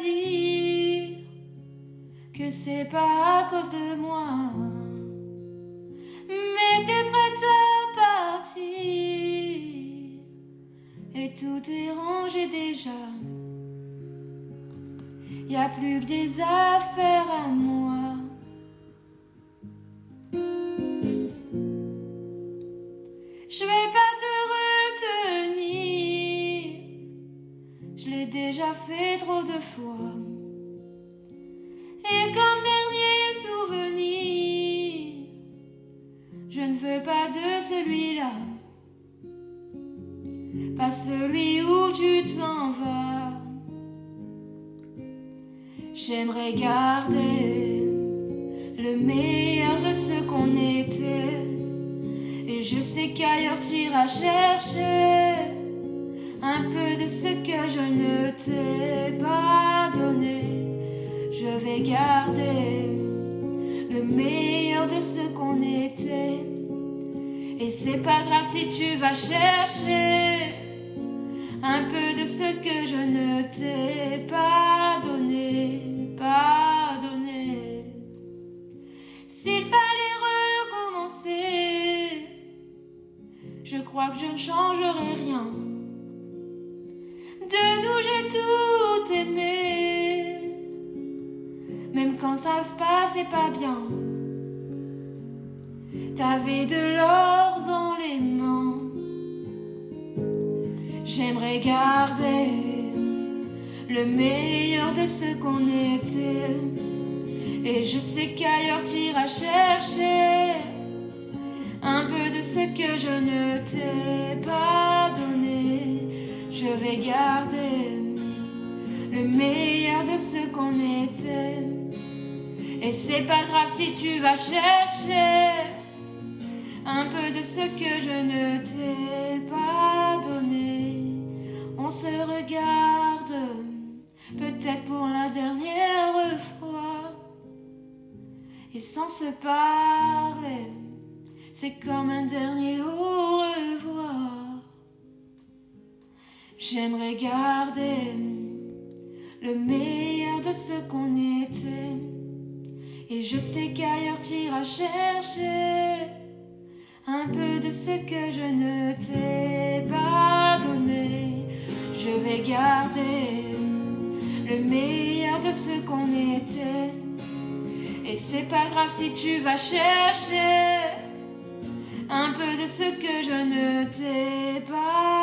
dire que c'est pas à cause de moi, mais t'es prête à partir et tout est rangé déjà. Y a plus que des affaires à moi. Je vais pas te retenir, je l'ai déjà fait trop de fois. Et comme dernier souvenir, je ne veux pas de celui-là, pas celui où tu t'en vas. J'aimerais garder le meilleur de ce qu'on était, et je sais qu'ailleurs t'iras chercher un peu de ce que je ne t'ai pas donné. Je vais garder le meilleur de ce qu'on était, et c'est pas grave si tu vas chercher un peu de ce que je ne t'ai pas donné, pas donné. S'il fallait recommencer, je crois que je ne changerai rien. De nous j'ai tout aimé, même quand ça se passait pas bien. T'avais de l'or dans les mains. J'aimerais garder le meilleur de ce qu'on était, et je sais qu'ailleurs t'iras chercher un peu de ce que je ne t'ai pas donné. Je vais garder le meilleur de ce qu'on était, et c'est pas grave si tu vas chercher un peu de ce que je ne t'ai pas donné. On se regarde, peut-être pour la dernière fois, et sans se parler, c'est comme un dernier au revoir. J'aimerais garder le meilleur de ce qu'on était, et je sais qu'ailleurs t'iras chercher un peu de ce que je ne t'ai pas donné. Je vais garder le meilleur de ce qu'on était, et c'est pas grave si tu vas chercher un peu de ce que je ne t'ai pas